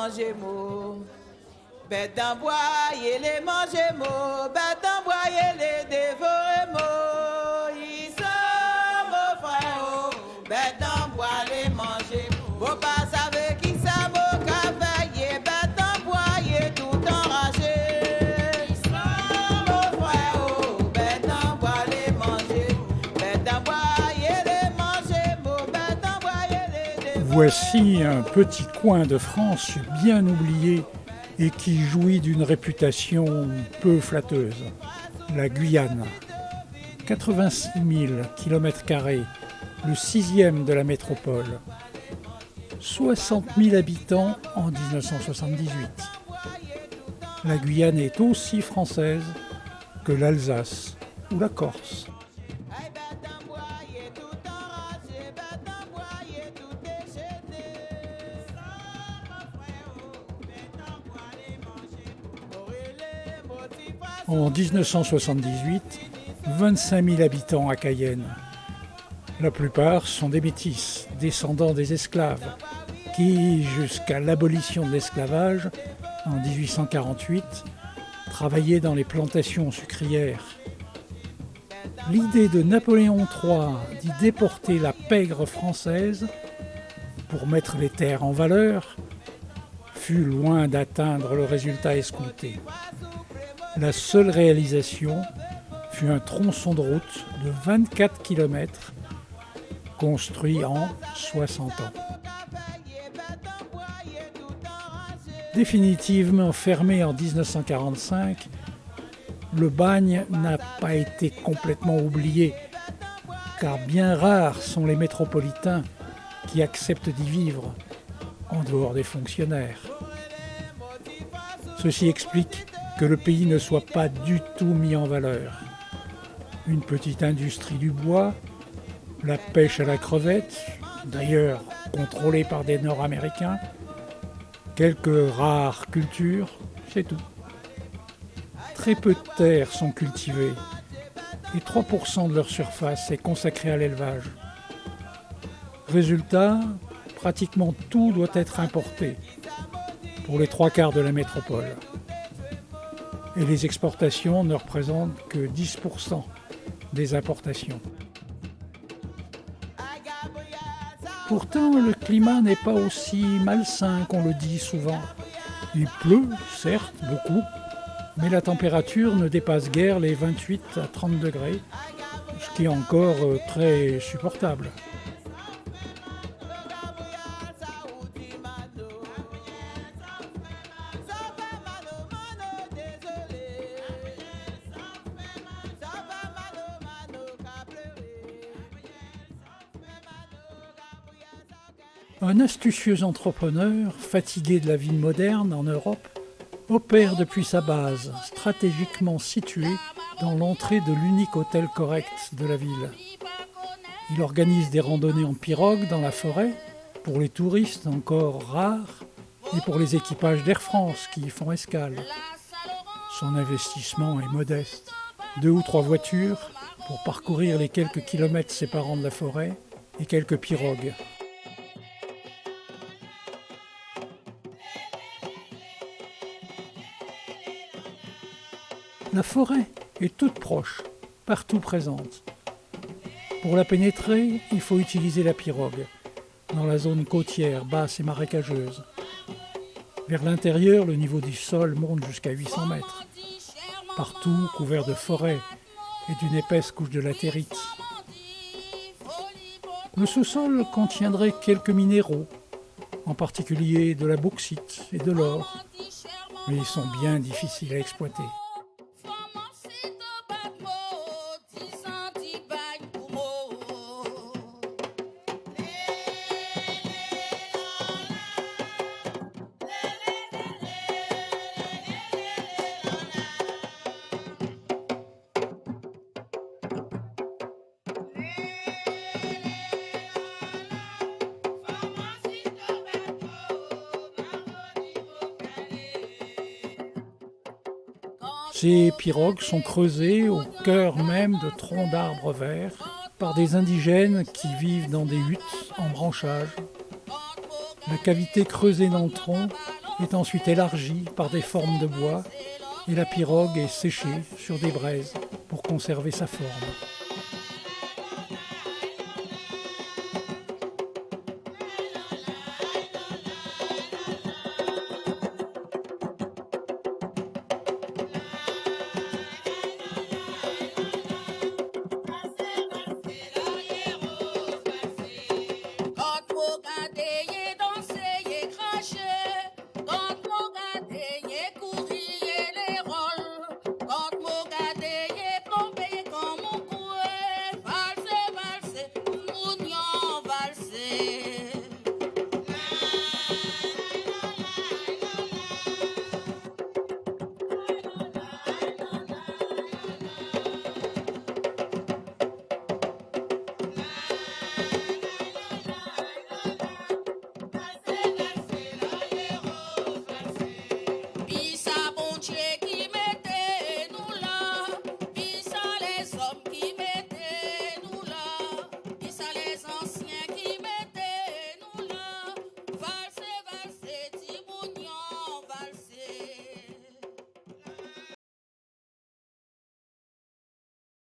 manger mot. Bête en bois, les manger mot. Bête en bois, les dévorer mot. Ils sont mon frère, oh. Bête en bois, les manger mot. Vous pas savez qui ça mot qu'a veillé. Bête en bois, tout enragé. Ils sont mon frère, oh. Bête en bois, les manger. Bête en bois, les manger mot. Bête en bois, les dévorer. Voici un petit coin de France bien oublié et qui jouit d'une réputation peu flatteuse, la Guyane. 86 000 km², le 6e de la métropole. 60 000 habitants en 1978. La Guyane est aussi française que l'Alsace ou la Corse. En 1978, 25 000 habitants à Cayenne. La plupart sont des métis, descendants des esclaves, qui, jusqu'à l'abolition de l'esclavage, en 1848, travaillaient dans les plantations sucrières. L'idée de Napoléon III d'y déporter la pègre française pour mettre les terres en valeur fut loin d'atteindre le résultat escompté. La seule réalisation fut un tronçon de route de 24 km construit en 60 ans. Définitivement fermé en 1945, le bagne n'a pas été complètement oublié, car bien rares sont les métropolitains qui acceptent d'y vivre, en dehors des fonctionnaires. Ceci explique que le pays ne soit pas du tout mis en valeur. Une petite industrie du bois, la pêche à la crevette, d'ailleurs contrôlée par des Nord-Américains, quelques rares cultures, c'est tout. Très peu de terres sont cultivées et 3% de leur surface est consacrée à l'élevage. Résultat, pratiquement tout doit être importé pour les 3/4 de la métropole. Et les exportations ne représentent que 10% des importations. Pourtant, le climat n'est pas aussi malsain qu'on le dit souvent. Il pleut, certes, beaucoup, mais la température ne dépasse guère les 28 à 30 degrés, ce qui est encore très supportable. Un astucieux entrepreneur, fatigué de la vie moderne en Europe, opère depuis sa base, stratégiquement située dans l'entrée de l'unique hôtel correct de la ville. Il organise des randonnées en pirogue dans la forêt, pour les touristes encore rares, et pour les équipages d'Air France qui y font escale. Son investissement est modeste. 2 ou 3 voitures pour parcourir les quelques kilomètres séparant de la forêt et quelques pirogues. La forêt est toute proche, partout présente. Pour la pénétrer, il faut utiliser la pirogue, dans la zone côtière, basse et marécageuse. Vers l'intérieur, le niveau du sol monte jusqu'à 800 mètres. Partout couvert de forêt et d'une épaisse couche de latérite. Le sous-sol contiendrait quelques minéraux, en particulier de la bauxite et de l'or, mais ils sont bien difficiles à exploiter. Ces pirogues sont creusées au cœur même de troncs d'arbres verts par des indigènes qui vivent dans des huttes en branchage. La cavité creusée dans le tronc est ensuite élargie par des formes de bois et la pirogue est séchée sur des braises pour conserver sa forme.